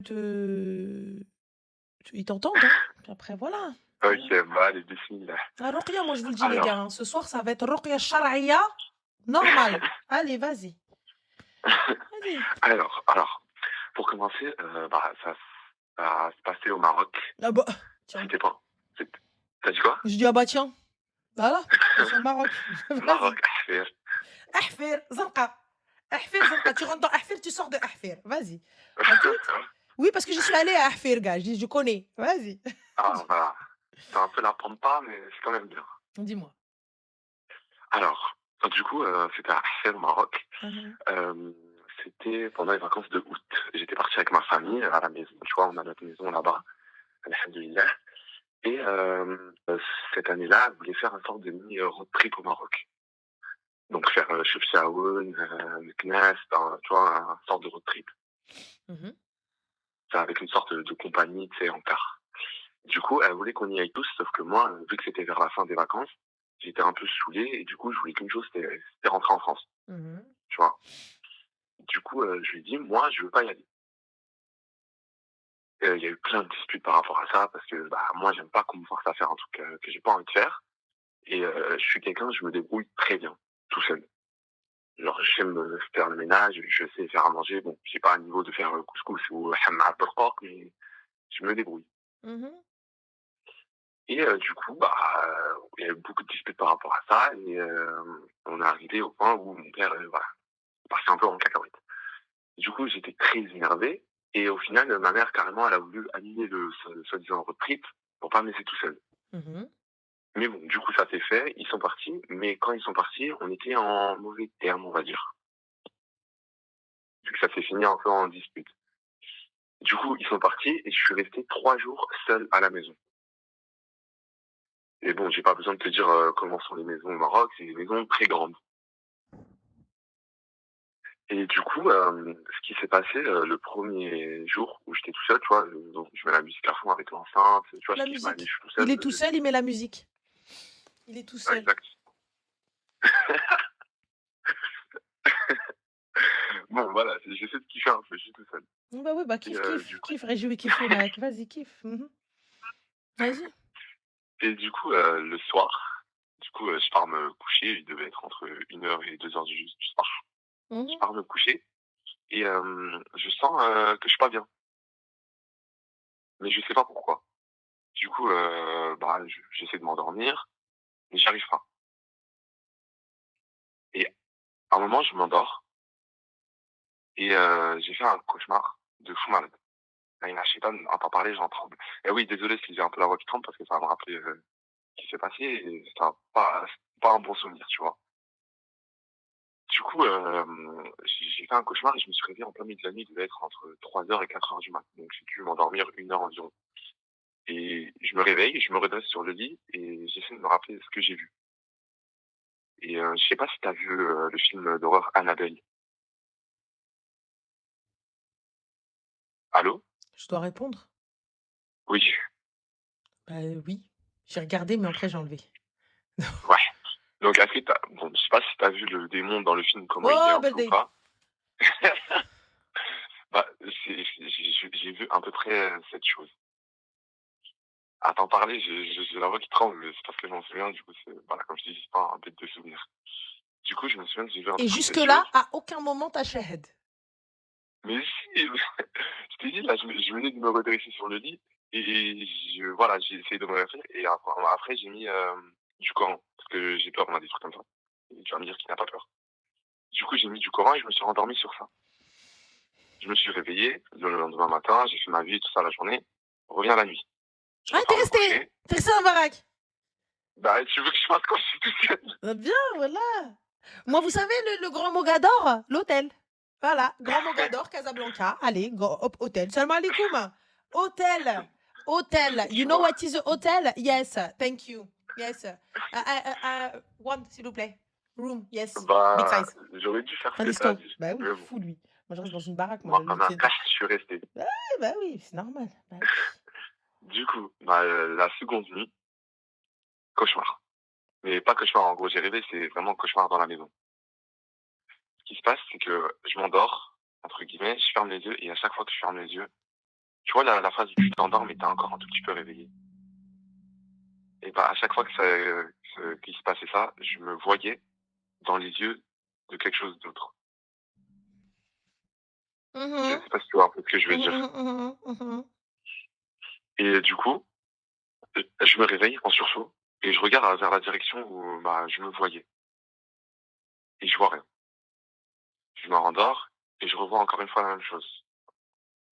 te ils t'entendent, hein. Puis après voilà, voilà. OK, bah, allez, bismillah. Ah ruqya, moi je vous le dis les gars, Alors hein, ce soir ça va être ruqya shar'iyya, normal. Allez, vas-y, vas-y. alors, pour commencer, bah, ça va se passer au Maroc. Ah bah, tiens. C'était pas c'est tu dit quoi? Je dis: «Ah bah tiens, voilà, c'est sur le Maroc». Maroc, Vas-y. Ahfir. Ahfir, Zarqa. Ahfir, Zarqa. Tu rentres dans Ahfir, tu sors de Ahfir. Vas-y. À toutes. Oui, parce que j'y suis allée à Ahfir, gars, je connais. Vas-y. Ah, voilà. C'est un peu la pampa, mais c'est quand même bien. Dis-moi. Alors, du coup, c'était à Ahfir, au Maroc. Mmh mh. Hem, C'était pendant les vacances de août. J'étais parti avec ma famille à la maison, tu vois? On a notre maison là-bas, alhamdoulilah. Et cette année-là, elle voulait faire un sorte de mini, road trip au Maroc. Donc faire, Chefchaouen, Meknès, tu vois? Un sorte de road trip. Mmh. Ça avec une sorte de compagnie, tu sais, en car. Du coup, elle voulait qu'on y aille tous, sauf que moi, vu que c'était vers la fin des vacances, j'étais un peu saoulé et du coup, je voulais qu'une chose, c'était rentrer en France, Mmh. tu vois? Du coup, je lui ai dit: «Moi, je veux pas y aller». Il y a eu plein de disputes par rapport à ça parce que, bah, moi, j'aime pas qu'on me force à faire un truc, que j'ai pas envie de faire et je suis quelqu'un, je me débrouille très bien, tout seul. Genre, j'aime, faire le ménage, je sais faire à manger. Bon, j'ai pas un niveau de faire, couscous ou hamma barqaq, mais je me débrouille Mmh. et du coup, bah, il y a eu beaucoup de disputes par rapport à ça et on est arrivé au point où mon père, voilà, partait un peu en cacahuète. Du coup, j'étais très énervé et au final, ma mère, carrément, elle a voulu annuler le soi-disant road trip pour pas me laisser tout seul. Mmh. Mais bon, du coup, ça s'est fait, ils sont partis, mais quand ils sont partis, on était en mauvais termes, on va dire, vu que ça s'est fini un peu en dispute. Du coup, ils sont partis et je suis resté 3 jours seul à la maison. Et bon, j'ai pas besoin de te dire, comment sont les maisons au Maroc, c'est des maisons très grandes. Et du coup, ce qui s'est passé, le 1er jour où j'étais tout seul, tu vois? Donc je mets la musique à fond avec l'enceinte, tu vois? Je La kiffe ma vie, je musique. suis tout Il seul, est tout seul, il met la musique. Il est tout seul. exact. Bon voilà, j'essaie de kiffer un peu, je suis tout seul. Bah oui, bah Et kiffe, du kiffe, coup kiffe, réjouis, kiffe mec. Vas-y, kiffe. Mmh. Vas-y. le soir, du coup, je pars me coucher, il devait être entre 1 heure et 2 heures du soir. Je Mmh. pars me coucher et je sens, que je suis pas bien, mais je sais pas pourquoi. Du coup, bah, j'essaie de m'endormir, mais j'y arrive pas et à un moment, je m'endors et j'ai fait un cauchemar de fou malade. Aïna Shaitan, entend parler, j'en tremble. Et oui, désolé si j'ai un peu la voix qui tremble parce que ça va me rappeler, ce qui s'est passé et c'est pas un bon souvenir, tu vois? Du coup, j'ai fait un cauchemar et je me suis réveillé en plein milieu de la nuit, il devait être entre 3 heures et 4 heures du mat. Donc j'ai dû m'endormir 1 heure environ et je me réveille, je me redresse sur le lit et j'essaie de me rappeler ce que j'ai vu et je sais pas si tu as vu, le film d'horreur Annabelle? Allô? Je dois répondre? Oui, Bah, oui. J'ai regardé, mais après j'ai enlevé. ouais. Donc est-ce que tu bon, je sais pas si tu as vu le démon dans le film, comment il est Oh, un belle peu ou day. pas? Bah, j'ai vu à peu près, cette chose. À t'en parler, j'ai la voix qui tremble, mais c'est parce que je m'en souviens, du coup, c'est voilà, comme je t'ai dit, c'est pas un bête de souvenir. Du coup, je me souviens que j'ai vu un Et peu comme cette jusque-là, chose, à aucun moment tu shahed. mais si, je t'ai dit, là, je venais de me redresser sur le lit et voilà, j'ai essayé de me réveiller et après j'ai mis, du Coran parce que j'ai peur, on a des trucs comme ça et tu vas me dire qu'il n'a pas peur. Du coup, j'ai mis du Coran et je me suis rendormi sur ça. Je me suis réveillé le lendemain matin, j'ai fait ma vie, tout ça la journée. Revient la nuit. Je Ah, tu repars me resté? coucher. Tu resté dans la baraque? Bah, tu veux que je fasse quoi? Je suis tout seul. Bah, bien, voilà. Moi, vous savez, le Grand Mogador, l'hôtel. Voilà, Grand Mogador, Casablanca. Allez, hop, hôtel. Salam alaikum. Hôtel. Hôtel. You Tu know vois? what is a hotel? Yes, thank you. Yes. One, s'il vous plaît. Room, yes. Big Bah, size. j'aurais dû faire ce que tu as Tandisco. dit. Bah oui, Mais bon, fou lui. Moi, je reste dans une baraque, moi. moi, comme un cache, je suis resté. Bah oui, bah oui, c'est normal. Bah oui. Du coup, bah, la seconde nuit, cauchemar. Mais pas cauchemar, en gros, j'ai rêvé, c'est vraiment cauchemar dans la maison. Ce qui se passe, c'est que je m'endors, entre guillemets, je ferme les yeux et à chaque fois que je ferme les yeux, Tu vois la phase où tu t'endors, mais t'es encore un tout petit peu réveillé. Et bah, à chaque fois que qu'il se passait ça, je me voyais dans les yeux de quelque chose d'autre. Je Mhm. sais pas si tu vois un peu ce que je veux Mhm, dire. mhm, mhm, mhm. Et du coup, je me réveille en sursaut et je regarde vers la direction où bah, je me voyais. Et je vois rien. Je me rendors et je revois encore une fois la même chose.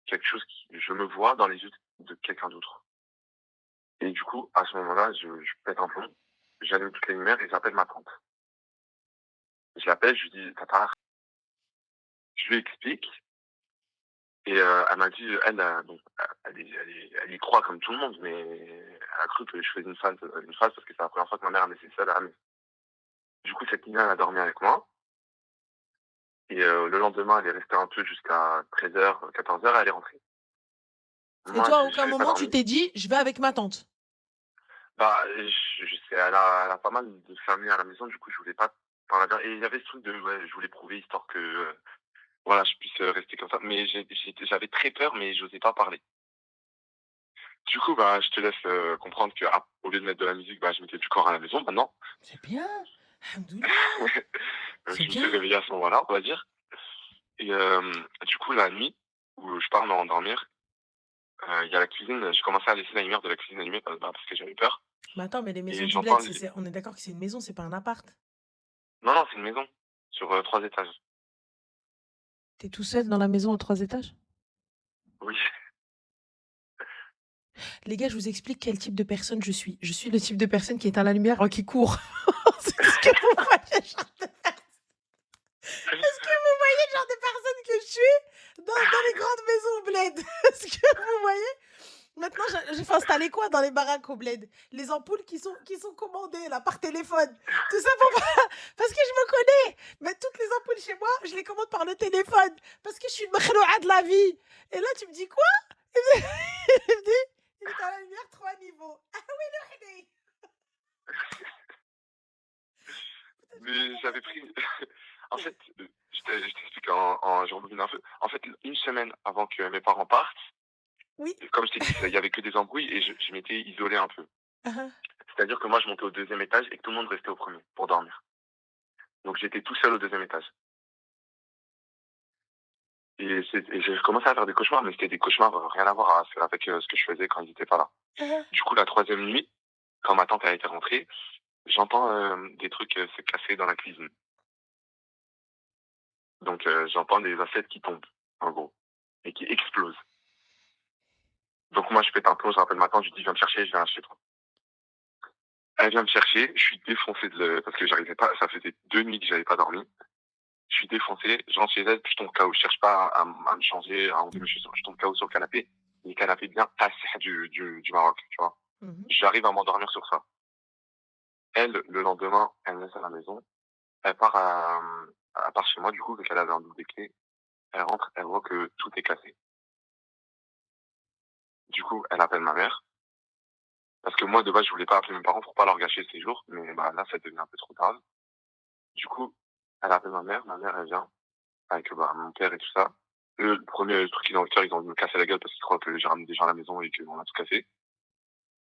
Quelque chose qui, je me vois dans les yeux de quelqu'un d'autre. Et du coup, à ce moment-là, je pète un plomb, j'allume toutes les lumières et j'appelle ma tante. Je l'appelle, je lui dis, tata, je lui explique. Et elle m'a dit, elle, bon, elle y croit comme tout le monde, mais elle a cru que je faisais une phase parce que c'est la première fois que ma mère me laissait seule à la maison. Du coup, cette nuit, elle a dormi avec moi. Et le lendemain, elle est restée un peu jusqu'à 13h, 14h, elle est rentrée. Et Moi, toi, à aucun j'avais pas moment, tu dormi. t'es dit, je vais avec ma tante. Bah, je sais, elle a pas mal de famille à la maison, du coup, je voulais pas parler à et il y avait ce truc de, ouais, je voulais prouver histoire que, voilà, je puisse rester comme ça. Mais j'avais très peur, mais j'osais pas parler. Du coup, bah, je te laisse comprendre que, au lieu de mettre de la musique, bah, je mettais du corps à la maison maintenant. C'est bien. Alhamdoulilah. C'est Je me bien. suis réveillé à ce moment-là, on va dire. Et du coup, la nuit où je pars m'endormir, il y a la cuisine, j'ai commencé à laisser la lumière de la cuisine allumée parce que j'avais peur. Mais attends, mais les maisons Et du bled, j'entends les... on est d'accord que c'est une maison, c'est pas un appart. Non, non, c'est une maison sur 3 étages. T'es tout seul dans la maison aux 3 étages? Oui. Les gars, je vous explique quel type de personne je suis. Je suis le type de personne qui éteint la lumière qui court. C'est ce que vous voyez, genre de personne. Est-ce que vous voyez le genre de personne que je suis dans les grandes maisons au bled? Est-ce que vous voyez? Maintenant, j'ai fait installer quoi dans les baraques au bled? Les ampoules qui sont commandées là par téléphone. Tout ça pour parce que je me connais. Mais toutes les ampoules chez moi, je les commande par le téléphone parce que je suis une makhloua de la vie. Et là, tu me dis quoi? Il me dit, il est à la lumière 3 niveaux. Ah oui, le Hidey. Mais j'avais pris... En fait, je t'explique, je rebobine un peu. En fait, une semaine avant que mes parents partent, Oui. comme je t'ai dit, il y avait que des embrouilles et je m'étais isolé un peu. Uh-huh. C'est-à-dire que moi, je montais au 2e étage et que tout le monde restait au premier pour dormir. Donc, j'étais tout seul au 2e étage. Et j'ai commencé à faire des cauchemars, mais c'était des cauchemars rien à voir avec ce que je faisais quand ils n'étaient pas là. Uh-huh. Du coup, la 3e nuit, quand ma tante a été rentrée, j'entends des trucs se casser dans la cuisine. Donc, j'entends des assiettes qui tombent, en gros, et qui explosent. Donc, moi, je pète un plomb, je rappelle ma tante, je lui dis, viens me chercher, je viens chez toi. Elle vient me chercher, je suis défoncé parce que j'arrivais pas, ça faisait 2 nuits que j'avais pas dormi. Je suis défoncé, je rentre chez elle, puis je tombe KO. Je cherche pas à me changer, à enlever mes chaussures. Je tombe KO sur le canapé. Le canapé bien tassé du Maroc, tu vois. Mhm. J'arrive à m'endormir sur ça. Elle, le lendemain, elle me laisse à la maison. Elle part chez moi, du coup, vu qu'elle avait un double des clés. Elle rentre, elle voit que tout est cassé. Du coup, elle appelle ma mère. Parce que moi, de base, je voulais pas appeler mes parents pour pas leur gâcher ces jours. Mais bah, là, ça devient un peu trop grave. Du coup, elle appelle ma mère. Ma mère, elle vient avec bah, mon père et tout ça. Le premier truc qu'ils ont fait, ils ont me casser la gueule parce qu'ils croient que j'ai ramené des gens à la maison et qu'on a tout cassé.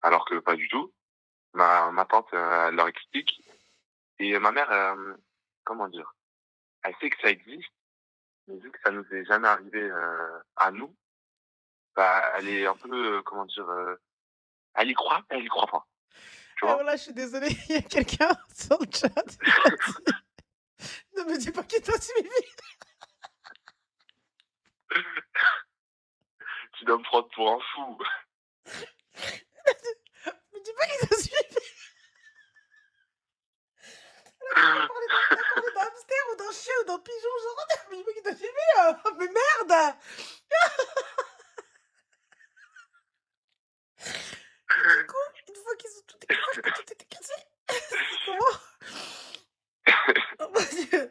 Alors que pas du tout. Ma tante, elle leur explique. Et ma mère, comment dire, elle sait que ça existe, mais vu que ça nous est jamais arrivé à nous, bah, elle est un peu, comment dire, elle y croit pas. Tu Alors vois. là, je suis désolée, il y a quelqu'un sur le chat. Il a dit, ne me dis pas qu'il t'a suivi. Tu dois me prendre pour un fou. Ne me dis pas qu'il t'a suivi. Elle a parlé d'un hamster ou d'un chien ou d'un pigeon, genre, ne me dis pas qu'il t'a suivi. Mais merde. Du coup, une fois qu'ils ont tout découvert que tout était cassé, c'est comment? Oh mon Dieu.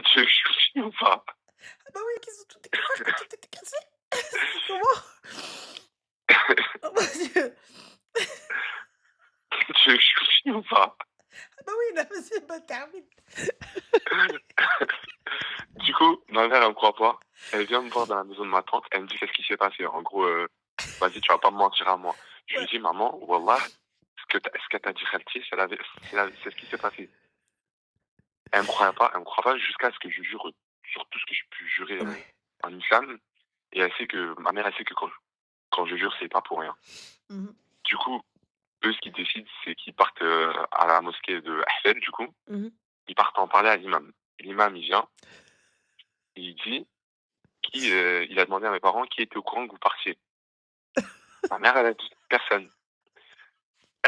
Tu veux que je continue ou pas? Ah bah oui, qu'ils ont tout découvert que tout était cassé. C'est comment? Oh mon Dieu. Tu veux que je continue ou pas? Ah bah oui, là, monsieur, bah termine. Du coup, ma mère, elle me croit pas. Elle vient me voir dans la maison de ma tante, elle me dit: «Qu'est-ce qui s'est passé?» En gros, «Vas-y, tu vas pas me mentir à moi». Je lui Ouais. dis: «Maman, wallah, ce que tu dit Khalti, c'est ce qui s'est passé». Elle me croit pas jusqu'à ce que je jure sur tout ce que je puis jurer, Ouais. en islam, et elle sait que ma mère, elle sait que quand je jure, c'est pas pour rien. Mmh. Du coup, eux, ce qu'ils décident, c'est qu'ils partent, à la mosquée de Ahmed, du coup, Mmh. ils partent en parler à l'imam. L'imam, il vient, il dit il a demandé à mes parents qui était au courant que vous partiez. Ma mère, elle a dit: «Personne».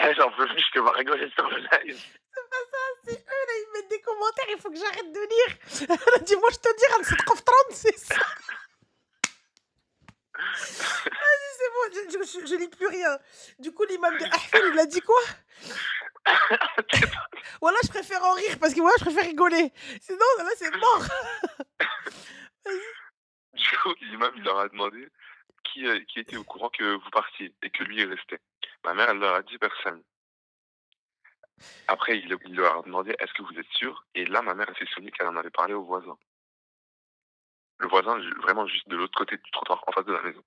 Eh, j'en peux plus, je te vois rigoler sur le live. C'est pas ça, c'est eux là, ils mettent des commentaires, il faut que j'arrête de lire. Elle a dit: «Moi je te dis راه نصدقوا في 36». C'est bon, je lis plus rien. Du coup, l'imam de Ahfel, il a dit quoi? Voilà, je préfère en rire parce que moi, je préfère rigoler. Sinon, là, c'est mort. Vas-y. Du coup, l'imam, il leur a demandé qui était au courant que vous partiez et que lui, il restait. Ma mère, elle leur a dit: «Personne». Après, il leur a demandé: «Est-ce que vous êtes sûrs?» Et là, ma mère, elle s'est souvenue qu'elle en avait parlé au voisin. Le voisin, vraiment juste de l'autre côté du trottoir, en face de la maison.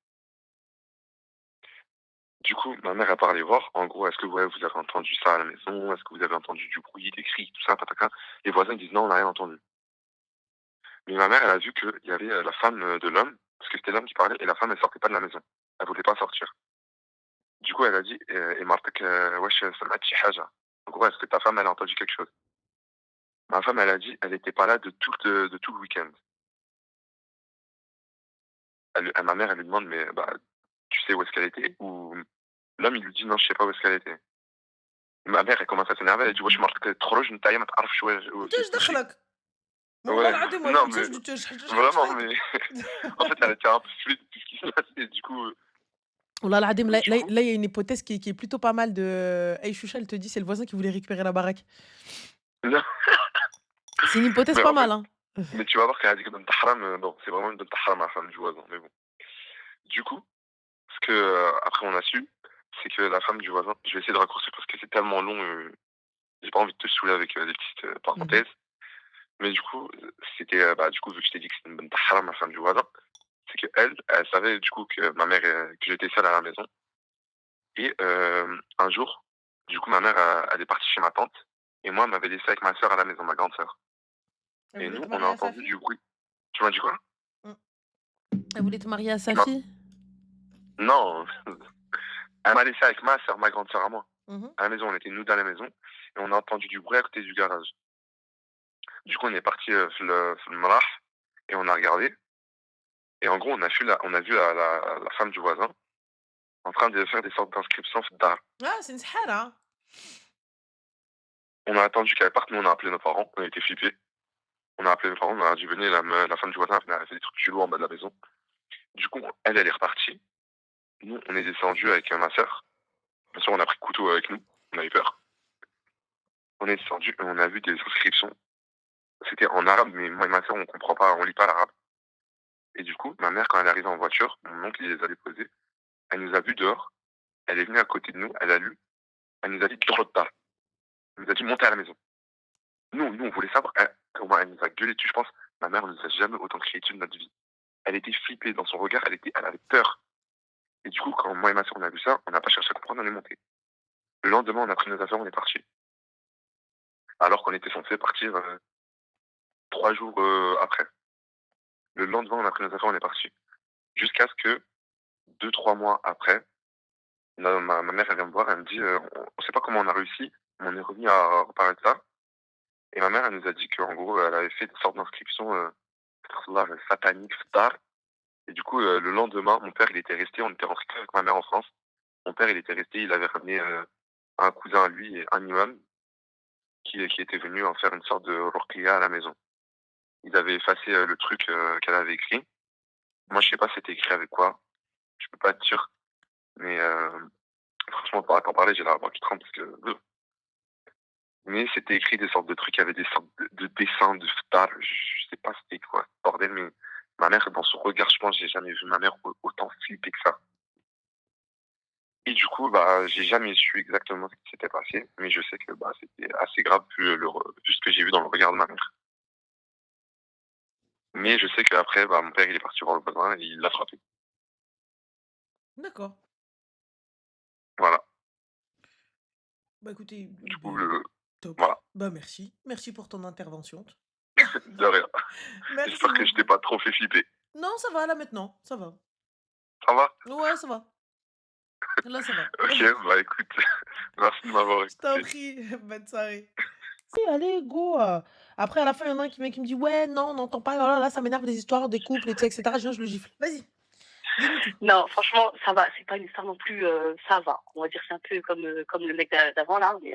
Du coup, ma mère, elle part les voir. En gros: «Est-ce que ouais, vous avez entendu ça à la maison? Est-ce que vous avez entendu du bruit, des cris, tout ça, patata?» Les voisins, ils disent: «Non, on n'a rien entendu». Mais ma mère, elle a vu qu'il y avait, la femme, de l'homme, parce que c'était l'homme qui parlait et la femme, elle sortait pas de la maison. Elle voulait pas sortir. Du coup, elle a dit: «Et مرتك واش سمعت شي حاجة?» En gros, est-ce que ta femme, elle a entendu quelque chose? Ma femme, elle a dit: «Elle était pas là de tout le week-end». Ma mère, elle lui demande: «Mais bah, tu sais où est-ce qu'elle était?» Ou l'homme, il lui dit: «Non, je sais pas où est-ce qu'elle était». Ma mère, elle commence à s'énerver, elle dit: «واش مرتك تخرج نتايا ما تعرفش أنت إيش وين شي». دخلك؟ ما والله Ouais, العظيم ما non, فهمتهاش mais قلت اش vraiment, حياتك. mais en fait, elle était un peu saoulée de tout ce qui se passait, والله العظيم du coup là, il y a une hypothèse qui est plutôt pas mal de hey Choucha, elle te dit: «C'est le voisin qui voulait récupérer la baraque». non, C'est une hypothèse mais pas en fait mal, hein. mais tu vas voir quand elle a dit que Bint Haram, non, c'est vraiment une Bint Haram, la femme du voisin, mais bon. Du coup, ce que, après on a su, c'est que la femme du voisin, je vais essayer de raccourcir parce que c'est tellement long, j'ai pas envie de te saouler avec, des petites, Mmh mh. parenthèses. Mais du coup, c'était, bah, du coup, vu que je t'ai dit que c'était une bonne tahara, ma femme du voisin, c'est qu'elle savait du coup que ma mère, que j'étais seul à la maison. Et un jour, du coup, ma mère, elle est partie chez ma tante et moi, elle m'avait laissé avec ma sœur à la maison, ma grande sœur. Elle Et voulait nous, te on a marier à sa entendu fille? du bruit. Tu m'as dit quoi? Mmh. Elle voulait te marier à Tu sa m'as fille? Non, elle m'a laissé avec ma sœur, ma grande sœur à moi. Mmh mh. À la maison, on était nous dans la maison et on a entendu du bruit à côté du garage. Du coup, on est parti, في المراح et on a regardé et en gros, on a vu la femme du voisin en train de faire des sortes d'inscriptions في الدار. Ah, c'est une سحارة. On a attendu qu'elle parte, nous on a appelé nos parents, on était flippés. On a appelé nos parents, on leur a dit: «Venez, la femme du voisin, elle a fait des trucs chelous en bas de la maison». Du coup, elle est repartie. Nous, on est descendus avec, ma sœur. Bien sûr, on a pris le couteau avec nous, on avait peur. On est descendus et on a vu des inscriptions. C'était en arabe, mais moi et ma sœur, on comprend pas, on lit pas l'arabe. Et du coup, ma mère, quand elle est arrivée en voiture, mon oncle, il les a déposés. Elle nous a vus dehors, elle est venue à côté de nous, elle a lu, elle nous a dit: «Drota». Elle nous a dit: «Montez à la maison». Nous, on voulait savoir, comment elle nous a gueulé dessus, je pense. Ma mère ne nous a jamais autant crié dessus de notre vie. Elle était flippée dans son regard, elle avait peur. Et du coup, quand moi et ma sœur, on a vu ça, on n'a pas cherché à comprendre, on est monté. Le lendemain, on a pris nos affaires, on est parti. Alors qu'on était censé partir, 3 jours, après. Le lendemain, on a pris nos affaires, on est parti. Jusqu'à ce que 2 3 mois après, ma mère, elle vient me voir, elle me dit, «On sait pas comment on a réussi, mais on est revenu à reparler de ça». Et ma mère, elle nous a dit qu'en gros, elle avait fait des sortes d'inscriptions, sataniques, star. Et du coup, le lendemain, mon père, il était resté, on était rentrés avec ma mère en France. Mon père, il était resté, il avait ramené, un cousin à lui et un imam qui était venu en faire une sorte de ruqya à la maison. Ils avaient effacé, le truc, qu'elle avait écrit. Moi, je sais pas c'était écrit avec quoi, je peux pas te dire, mais franchement, pour t'en parler, j'ai la voix qui tremble parce que mais c'était écrit des sortes de trucs, il y avait des sortes de dessins de stars, je sais pas c'était quoi ce bordel, mais ma mère, dans son regard, je pense, j'ai jamais vu ma mère autant flipper que ça. Et du coup, bah, j'ai jamais su exactement ce qui s'était passé, mais je sais que, bah, c'était assez grave vu ce que j'ai vu dans le regard de ma mère. Mais je D'accord. sais qu'après, bah, mon père, il est parti voir le voisin et il l'a frappé. D'accord. Voilà. Bah, écoutez, Du coup, beh, top. voilà. Bah, merci. Merci pour ton intervention. De rien. Merci J'espère que je t'ai beaucoup. pas trop fait flipper. Non, ça va là maintenant, ça va. Ça va? Ouais, ça va. Là, ça va. OK, bah, écoute, merci de m'avoir Je t'en écouté. prie, bonne soirée. Si, allez, go. Après, à la fin, il y en a un qui me dit: «Ouais, non, on n'entend pas, oh là là, ça m'énerve les histoires des couples et tout et cetera». Je viens, je le gifle. Vas-y, dis-nous tout. Non, franchement, ça va. C'est pas une histoire non plus, ça va. On va dire c'est un peu comme le mec d'avant là, mais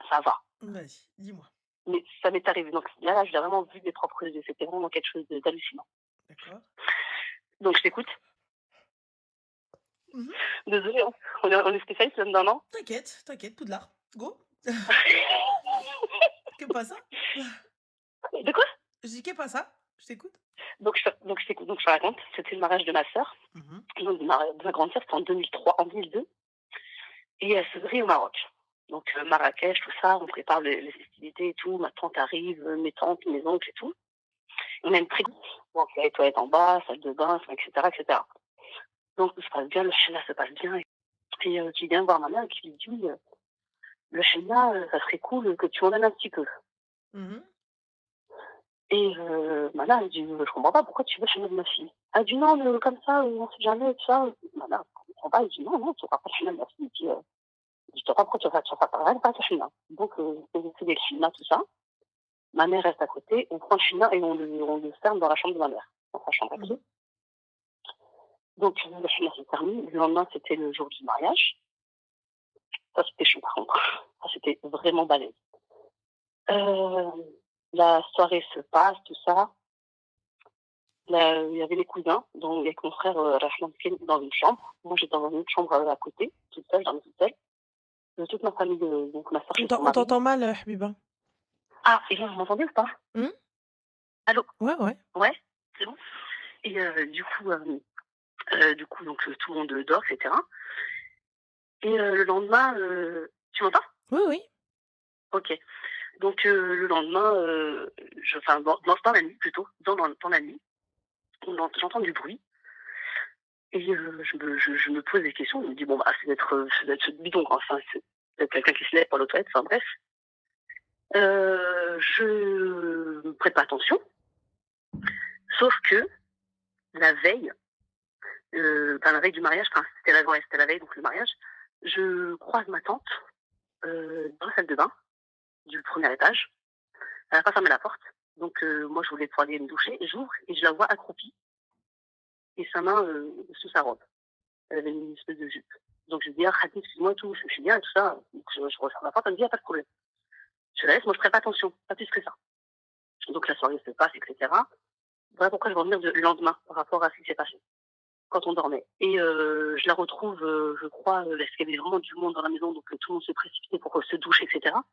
ça va. Vas-y, dis-moi. Mais ça m'est arrivé. Donc là, je l'ai vraiment vu de mes propres yeux. C'était vraiment quelque chose d'hallucinant. D'accord. Donc je t'écoute. Mmh. Désolée, hein. On est spécialiste là-dedans, non? T'inquiète, t'inquiète, Poudlard, go. Que pas ça? De quoi? Je dis: «Qu'est pas ça?» Je t'écoute. Donc je t'écoute. Donc je te raconte. C'était le mariage de ma sœur. Mmh. Donc de ma grande sœur, c'était en 2003, en 2002, et elle se marie au Maroc. Donc Marrakech, tout ça, on prépare les festivités et tout. Ma tante arrive, mes tantes, mes oncles et tout. On a une très Mmh. bon, il y a les toilettes en bas, salle de bain, et cetera, et cetera. Donc tout se passe bien, le schéma se passe bien, et qui vient voir ma mère et qui lui dit, «Le schéma, ça serait cool que tu m'en donnes un petit peu». Mmh. Et ma mère elle dit: «Je comprends pas, pourquoi tu veux le schéma de ma fille?» Elle dit: «Non, mais comme ça, on sait jamais, tout ça». Ma mère elle comprend pas, elle dit: «Non, non, tu auras pas le schéma de ma fille». Puis, je te comprends, tu vas pas rien, pas le schéma. Donc c'est le schéma, tout ça. Ma mère reste à côté, on prend le schéma et on le ferme dans la chambre de ma mère, dans sa chambre à pied. Mmh. Donc le schéma s'est terminé. Le lendemain, c'était le jour du mariage. Ça, c'était chaud par contre. Ça, c'était vraiment balèze. La soirée se passe, tout ça. Là, il y avait les cousins, donc avec mon frère Rachman qui est dans une chambre. Moi, j'étais dans une autre chambre à côté, toute seule, dans toute seule. Toute ma famille, donc ma soeur chez son On mari. t'entend mal, Habiba. Ah, et là, vous m'entendez ou pas? Mmh? Allô? Ouais, ouais. Ouais, c'est bon. Et du coup, donc tout le monde dort, etc. Et le lendemain, tu m'entends? Oui, oui. Ok. Donc le lendemain, enfin dans la nuit plutôt, dans la nuit, j'entends du bruit. Et je me pose des questions. Je me dis, bon, bah, c'est d'être ce bidon, quoi. Enfin, c'est peut-être quelqu'un qui se lève pour l'autre toilette, enfin bref. Je ne prête pas attention, sauf que la veille, enfin, la veille du mariage, enfin, c'était la veille, donc le mariage, je croise ma tante dans la salle de bain du premier étage. Elle n'a pas fermé la porte. Donc, moi, je voulais pouvoir aller me doucher. J'ouvre et je la vois accroupie et sa main sous sa robe. Elle avait une espèce de jupe. Donc je lui dis: «Ah Khadi, excuse-moi et tout, je suis bien et tout ça». Donc je referme la porte, elle me dit: «Il y a pas de problème». Je la laisse, moi je ferai pas attention, pas plus que ça. Donc la soirée se passe et cetera. Voilà pourquoi je veux revenir le lendemain par rapport à ce qui s'est passé quand on dormait. Et je la retrouve, je crois, parce qu'il y avait vraiment du monde dans la maison, donc tout le monde se précipitait pour se doucher et cetera.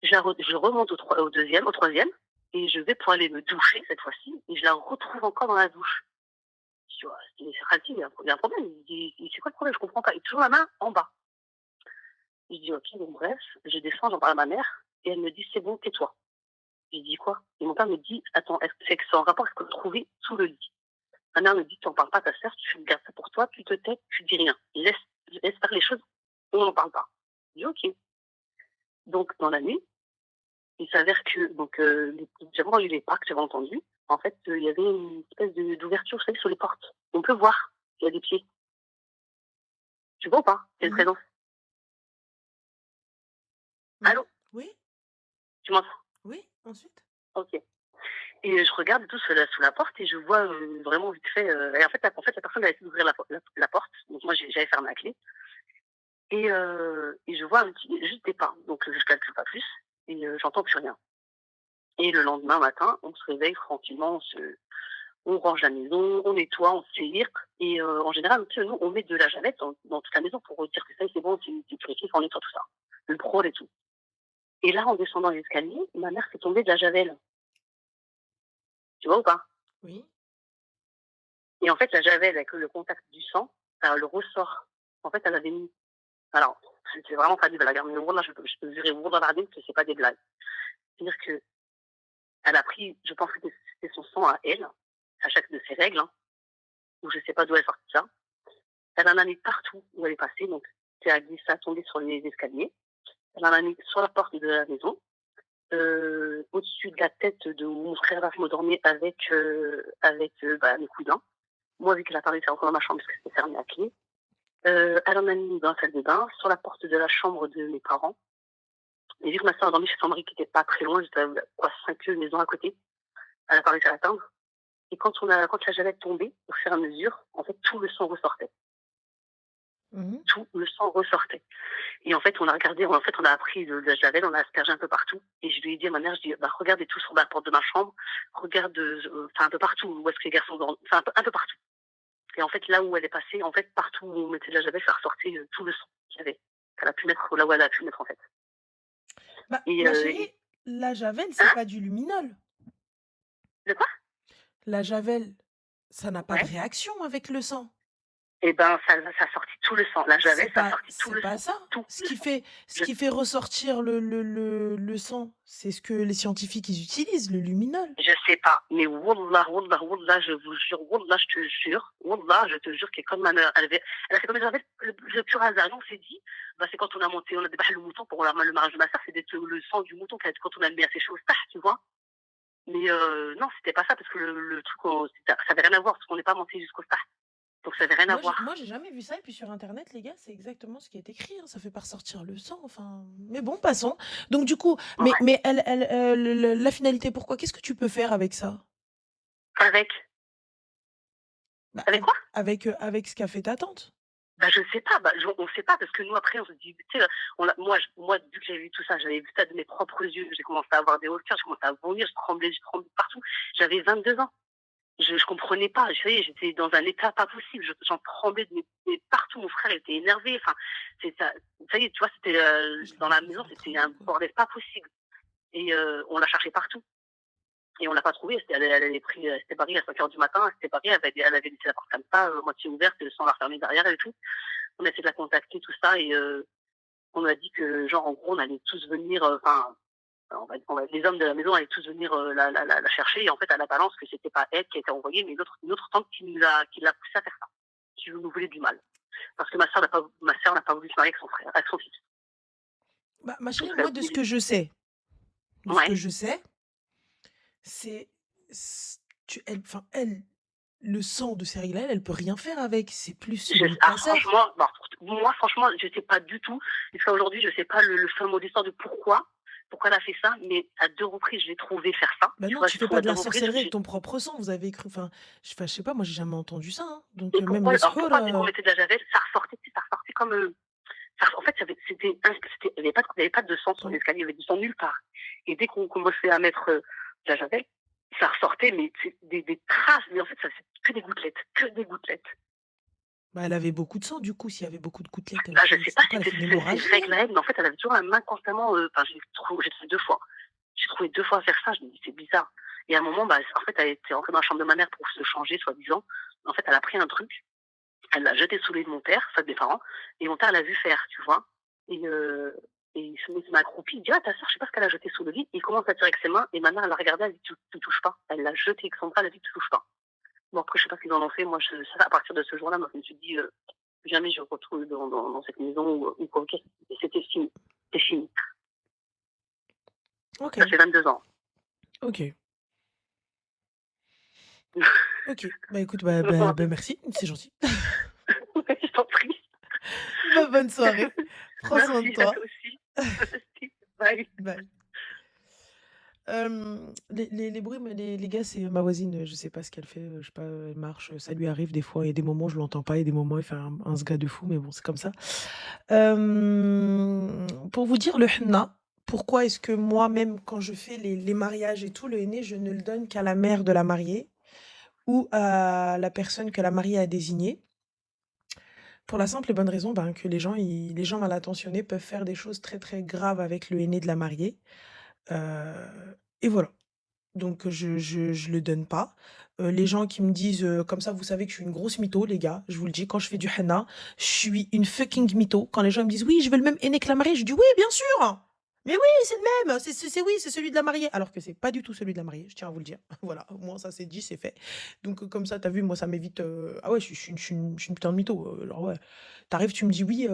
Je remonte au deuxième, au troisième, et je vais pour aller me doucher cette fois-ci, et je la retrouve encore dans la douche. Je dis: «Mais Khadi, il y a un problème». Il dit: «C'est quoi le problème? Je comprends pas». Et toujours la main en bas. Je dis: «OK, bon bref». Je descends, j'en parle à ma mère et elle me dit: «C'est bon, tais-toi». Je dis: «Quoi?» Et mon père me dit: «Attends, est-ce que c'est en rapport avec ce qu'on a trouvé sous le lit?» Ma mère me dit: «Tu en parles pas à ta sœur, tu gardes ça pour toi, tu te tais, tu dis rien. Laisse faire les choses, on n'en parle pas». Je dis: «OK». Donc dans la nuit, il s'avère que donc j'avais entendu les pas que j'avais entendus. En fait, il y avait une espèce d'ouverture, vous savez, sur les portes. On peut voir qu'il y a des pieds. Tu vois ou pas? Il y a une Mmh. présence. Mmh. Allô? Oui, Tu m'entends? oui, ensuite? OK. Et je regarde et tout sous la porte et je vois vraiment vite fait. Et en fait, la personne avait essayé d'ouvrir la porte. Donc moi, j'avais fermé la clé. Et je vois juste des pas. Donc je calcule pas plus. Et j'entends plus rien. Et le lendemain matin, on se réveille tranquillement, on range la maison, on nettoie, on s'aère. Et en général, tu sais, nous, on met de la javel dans toute la maison pour dire que ça, c'est bon, c'est purifié, on nettoie tout ça. Le prône et tout. Et là, en descendant l'escalier, ma mère s'est tombée de la javel. Tu vois ou pas? Oui. Et en fait, la javel, avec le contact du sang, ça le ressort. En fait, elle avait mis. Alors, c'est vraiment pas des blagues, hein, mais là, je peux jurer, vous dans la que c'est pas des blagues. C'est-à-dire que Elle a pris, je pense que c'était son sang à elle, à chaque de ses règles, hein, ou je sais pas d'où elle sortit ça. Elle en a mis partout où elle est passée, donc c'est à glissé, ça a tombé sur les escaliers. Elle en a mis sur la porte de la maison, au-dessus de la tête de mon frère là, je me dormais avec mes cousins. Moi, vu qu'elle a pas réussi à rentrer dans ma chambre parce que c'était fermé à clé, elle en a mis dans la salle de bain, sur la porte de la chambre de mes parents. Et vu que ma soeur a dormi chez son mari qui était pas très loin, j'étais à 5 maisons à côté, elle a pas réussi à l'atteindre. Et quand la javel tombée, au fur et à mesure, en fait, tout le sang ressortait. Mhm. Tout le sang ressortait. Et en fait, on a regardé, en fait, on a appris de la javel, on a aspergé un peu partout. Et je lui ai dit à ma mère, je dis, regardez tout sur la porte de ma chambre, regarde, un peu partout, où est-ce que les garçons dorment, enfin, un peu partout. Et en fait, là où elle est passée, en fait, partout où on mettait de la javel, ça ressortait tout le sang qu'il y avait, qu'elle a pu mettre là où elle a pu mettre, en fait. Bah, Et, ma chérie, la javel, c'est hein? pas du luminol. De quoi? La javel, ça n'a pas de Ouais. réaction avec le sang. Et ça a sorti tout le sang. La javel, ça a sorti tout C'est le pas sang. ça. Tout. Ce qui fait ressortir le sang, c'est ce que les scientifiques ils utilisent, le luminol. Je sais pas, mais wallah, je vous jure, wallah, je te jure, wallah, je te jure que comme ma mère, elle a fait comme une javel, le pur hasard. Nous, on s'est dit, c'est quand on a débarqué le mouton pour le mariage de ma soeur, c'est le sang du mouton quand on a mis à sécher au stade, tu vois. Mais non, c'était pas ça, parce que le truc, ça avait rien à voir, parce qu'on n'est pas monté jusqu'au stade. Donc ça avait rien à voir. Moi, j'ai jamais vu ça. Et puis sur Internet, les gars, c'est exactement ce qui est écrit. Hein. Ça fait pas ressortir le sang. Enfin, mais bon, passons. Donc du coup, Ouais. mais la finalité, pourquoi? Qu'est-ce que tu peux faire avec ça? Avec quoi? Avec ce qu'a fait ta tante. Je sais pas, on sait pas, parce que nous, après, on se dit, tu sais, moi, vu que j'avais vu tout ça, j'avais vu ça de mes propres yeux, j'ai commencé à avoir des hauteurs, j'ai commencé à vomir, je tremblais partout. J'avais 22 ans. Je comprenais pas, j'étais dans un état pas possible, j'en tremblais de partout, mon frère était énervé, enfin, ça y est, tu vois, c'était, dans la maison, c'était un bordel pas possible. Et, on l'a cherché partout. Et on l'a pas trouvée, elle s'était barrée à 5h du matin, elle s'était barrée, elle avait laissé la porte comme ça, moitié ouverte, sans la refermer derrière et tout. On a essayé de la contacter, tout ça, et on a dit que, genre, en gros, on allait tous venir, les hommes de la maison allaient tous venir la chercher, et en fait, à la balance, que c'était pas elle qui a été envoyée, mais une autre tante qui l'a poussée à faire ça, qui nous voulait du mal. Parce que ma sœur n'a pas voulu se marier avec son fils. Ma chérie, moi, de ce que je sais, c'est elle, le sang de ces règles-là, elle peut rien faire avec. C'est plus celui de ta sœur. Franchement, je sais pas du tout. Jusqu'à aujourd'hui, je sais pas le fin mot d'histoire de pourquoi elle a fait ça, mais à 2 reprises, je l'ai trouvé faire ça. Non, tu fais pas de la sorcellerie avec ton propre sang. Vous avez cru, je sais pas, moi j'ai jamais entendu ça. Hein. Donc même le pourquoi dès qu'on mettait de la javel, ça ressortait comme en fait, il n'y avait pas de sang sur l'escalier, il y avait du sang nulle part. Et dès qu'on commençait à mettre de la javel, ça ressortait, mais des traces, mais en fait, ça c'est que des gouttelettes. Elle avait beaucoup de sang, du coup, s'il y avait beaucoup de gouttelettes. Je sais pas si c'était une règle à elle, mais en fait, elle avait toujours la main constamment, j'ai trouvé 2 fois. J'ai trouvé 2 fois faire ça, je me dis, c'est bizarre. Et à un moment, en fait, elle était rentrée dans la chambre de ma mère pour se changer, soi-disant. En fait, elle a pris un truc, elle l'a jeté sous les de mon père, ça de mes parents, et mon père l'a vu faire, tu vois. Et il se met accroupi, il dit, ta soeur, je sais pas ce qu'elle a jeté sous le lit. Il commence à tirer avec ses mains, et ma mère, elle l'a regardé, elle dit, tu touches pas. Elle l'a jeté avec son bras, elle a dit, tu touches pas. Bon, après, je sais pas ce qu'ils en ont fait. Moi, à partir de ce jour-là, moi, je me suis dit, jamais je retrouve dans cette maison ou quoi. C'était fini. C'est fini. Ok. Ça fait 22 ans. Ok. Ok. Écoute, merci, c'est gentil. Je t'en prie. Bonne soirée. Prends soin de toi. Aussi. Bye. Bye. Les bruits, les gars, c'est ma voisine, je sais pas ce qu'elle fait, je sais pas, elle marche, ça lui arrive des fois, il y a des moments je l'entends pas, il y a des moments elle fait un sga de fou, mais bon, c'est comme ça. Pour vous dire le henna, pourquoi est-ce que moi, même quand je fais les mariages et tout, le henné, je ne le donne qu'à la mère de la mariée ou à la personne que la mariée a désignée. Pour la simple et bonne raison que les gens mal intentionnés peuvent faire des choses très très graves avec le henné de la mariée. Et voilà. Donc je le donne pas. Les gens qui me disent, comme ça, vous savez que je suis une grosse mytho, les gars. Je vous le dis, quand je fais du henna, je suis une fucking mytho. Quand les gens me disent: «Oui, je veux le même henné que la mariée», je dis: «Oui, bien sûr! Mais oui, c'est le même, oui, c'est celui de la mariée, alors que c'est pas du tout celui de la mariée, je tiens à vous le dire. Voilà, au moins ça c'est dit, c'est fait. Donc comme ça, tu as vu, moi ça m'évite, ah ouais, je suis une putain de mytho, genre ouais. Tu tu me dis: «Oui,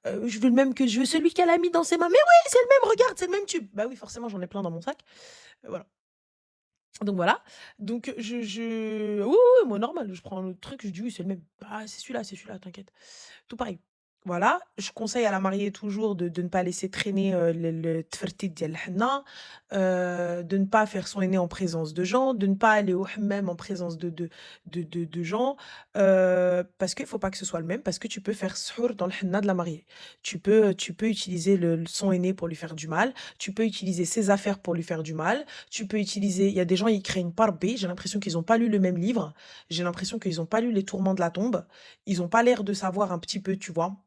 je veux celui qu'elle a mis dans ses mains». Mais oui, c'est le même, regarde, c'est le même tube. Bah oui, forcément, j'en ai plein dans mon sac, voilà. Donc voilà, donc oui, oui, oui, moi normal, je prends le truc, je dis: «Oui, c'est le même». «Ah, c'est celui-là, t'inquiète». Tout pareil. Voilà, je conseille à la mariée toujours de ne pas laisser traîner, le تفرتيت ديال الحنة, de ne pas faire son henné en présence de gens, de ne pas aller au hammam en présence de gens, parce qu'il faut pas que ce soit le même, parce que tu peux faire سحور dans le henna de la mariée. Tu peux utiliser le son henné pour lui faire du mal, tu peux utiliser ses affaires pour lui faire du mal, tu peux utiliser il y a des gens, ils créent une parbé, j'ai l'impression qu'ils ont pas lu le même livre, j'ai l'impression qu'ils ont pas lu Les Tourments de la tombe, ils ont pas l'air de savoir un petit peu, tu vois?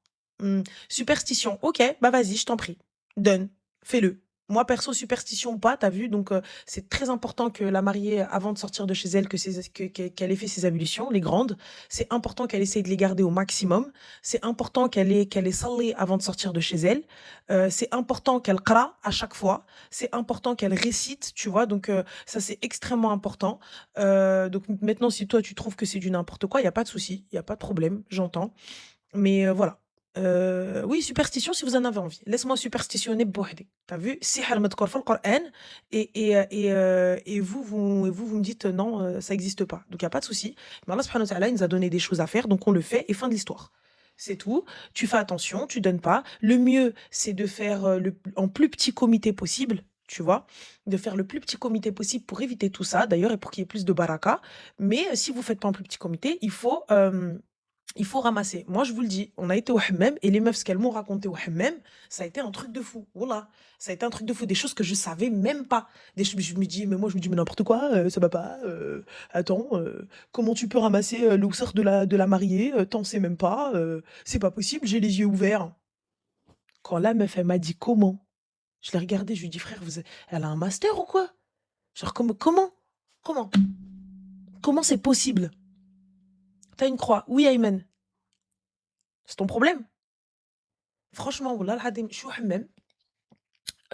Mmh, superstition, OK, bah, vas-y, je t'en prie. Donne, fais-le. Moi, perso, superstition ou pas, tu as vu? Donc, c'est très important que la mariée, avant de sortir de chez elle, qu'elle ait fait ses ablutions, les grandes. C'est important qu'elle essaye de les garder au maximum. C'est important qu'elle ait sallé avant de sortir de chez elle. C'est important qu'elle qra à chaque fois. C'est important qu'elle récite, tu vois? Donc, ça, c'est extrêmement important. Donc maintenant, si toi, tu trouves que c'est du n'importe quoi, il y a pas de souci, il y a pas de problème, j'entends. Mais voilà. Oui, superstition si vous en avez envie. Laisse-moi superstitionner بوحدي. Tu as vu? السحر مذكور في القرآن et vous me dites: «Non, ça existe pas». Donc il y a pas de souci. Mais Allah subhanahu wa ta'ala, il nous a donné des choses à faire, donc on le fait et fin de l'histoire. C'est tout. Tu fais attention, tu donnes pas. Le mieux, c'est de faire, le en plus petit comité possible, tu vois? De faire le plus petit comité possible pour éviter tout ça, d'ailleurs, et pour qu'il y ait plus de baraka. Mais si vous faites pas en plus petit comité, il faut ramasser. Moi, je vous le dis, on a été au hammam et les meufs, ce qu'elles m'ont raconté au hammam, ça a été un truc de fou. Wallah, ça a été un truc de fou, des choses que je savais même pas. Je me dis, mais moi, je me dis, mais n'importe quoi, ça va pas. Attends, comment tu peux ramasser le oussard de la mariée, t'en sais même pas, c'est pas possible, j'ai les yeux ouverts. Quand la meuf, elle m'a dit comment, je l'ai regardée, je lui ai dit, frère, elle a un master ou quoi? Genre, comment, comment c'est possible? T'as une croix? Oui, Ayman. C'est ton problème. Franchement, wallah al-hadim, je suis au hammam.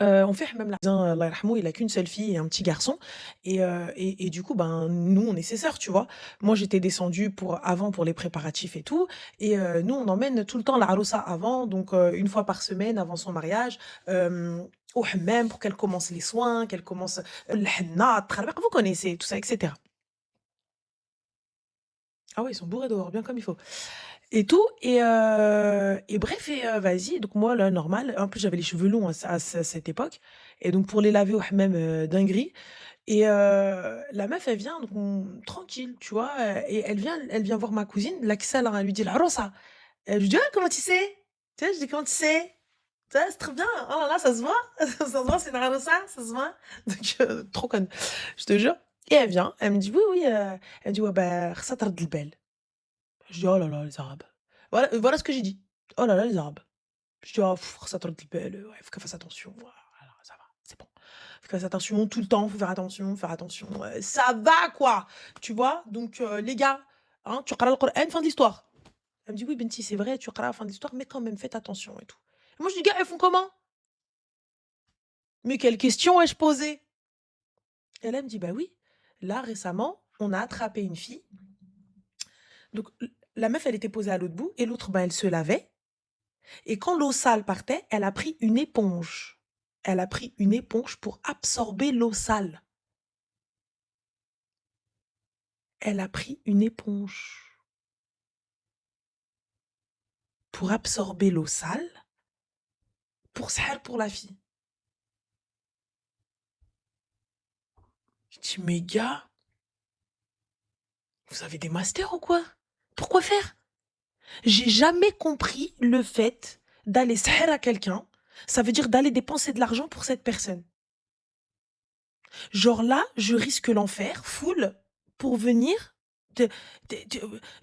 On fait hammam là, Allah yarhamou, il a qu'une seule fille et un petit garçon et du coup, ben, nous, on est ses sœurs, tu vois? Moi, j'étais descendue pour les préparatifs et tout et nous, on emmène tout le temps la arousa avant, donc 1 fois par semaine avant son mariage, au hammam pour qu'elle commence les soins, qu'elle commence le henna, vous connaissez tout ça et cetera. Ah ouais, ils sont bourrés dehors, bien comme il faut. Et tout et bref et vas-y, donc moi là, normal, en plus j'avais les cheveux longs à cette époque et donc pour les laver au hammam, dinguerie et la meuf elle vient donc tranquille, tu vois? Et elle vient voir ma cousine, Laksa là, elle lui dit: «العروسة». Elle lui dit: «Ah comment tu sais?» Tu sais? Je dis: «Comment tu sais?» Tu vois? C'est trop bien, oh là là, ça se voit, ça se voit, c'est une عروسة, ça se voit. Donc trop conne, je te jure et elle vient, elle me dit: «Oui, oui», elle me dit: «Ouais bah خاصها ترد البال». Je dis: «Oh là là, les Arabes». Voilà ce que j'ai dit. «Oh là là, les Arabes». Je dis: «Oh ça te le belle, ouais, faut qu'elle fasse attention, voilà, ça va, c'est bon. Faut qu'elle fasse attention tout le temps, faut faire attention, ça va quoi!» Tu vois? Donc les gars, hein, tu قرا القرآن, fin de l'histoire. Elle me dit: «Oui Benti, c'est vrai, tu قرا fin de l'histoire, mais quand même faites attention et tout». Et moi je dis: «Gars, elles font comment?» Mais quelle question ai-je posée? Et là, elle me dit: «Bah oui, là récemment, on a attrapé une fille». Donc la meuf, elle était posée à l'autre bout et l'autre, bah, elle se lavait. Et quand l'eau sale partait, elle a pris une éponge. Elle a pris une éponge pour absorber l'eau sale. Elle a pris une éponge pour absorber l'eau sale pour la fille. Je dis: «Mais gars, vous avez des masters ou quoi? Pourquoi faire?» J'ai jamais compris le fait d'aller sahir à quelqu'un, ça veut dire d'aller dépenser de l'argent pour cette personne. Genre là, je risque l'enfer, full, pour venir te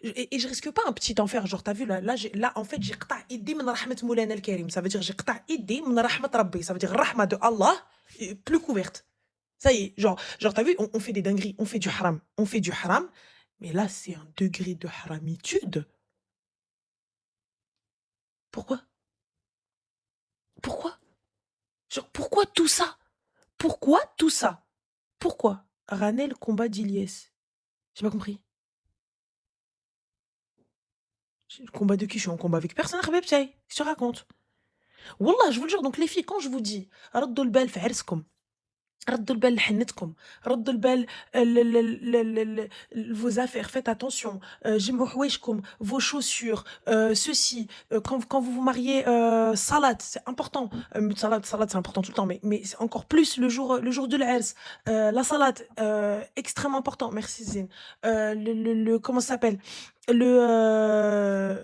et je risque pas un petit enfer, genre tu vu là en fait j'ai قطع يدي من رحمة مولانا الكريم, ça veut dire j'ai قطع يدي من رحمة ربي, ça veut dire rahma de Allah est plus couverte. Ça y est, genre tu vu, on fait des dingueries, on fait du haram, mais là c'est un degré de haramitude. Pourquoi? Pourquoi? Genre, pourquoi tout ça? Pourquoi tout ça? Pourquoi? Ranel combat d'Iliès. J'ai pas compris. Le combat de qui? Je suis en combat avec personne, Habib Taï. Qu'est-ce que tu racontes? Wallah, je vous le jure, donc les filles, quand je vous dis, ردوا البال في عرسكم, ردوا البال لحنتكم, ردوا البال vos affaires, faites attention, جمعوا حوايجكم, vos chaussures, ceci, quand vous vous mariez, salade, c'est important. Salade, c'est important tout le temps, mais c'est encore plus le jour de l'Aïrs. La salade, extrêmement important. Merci Zine. Comment ça s'appelle? Le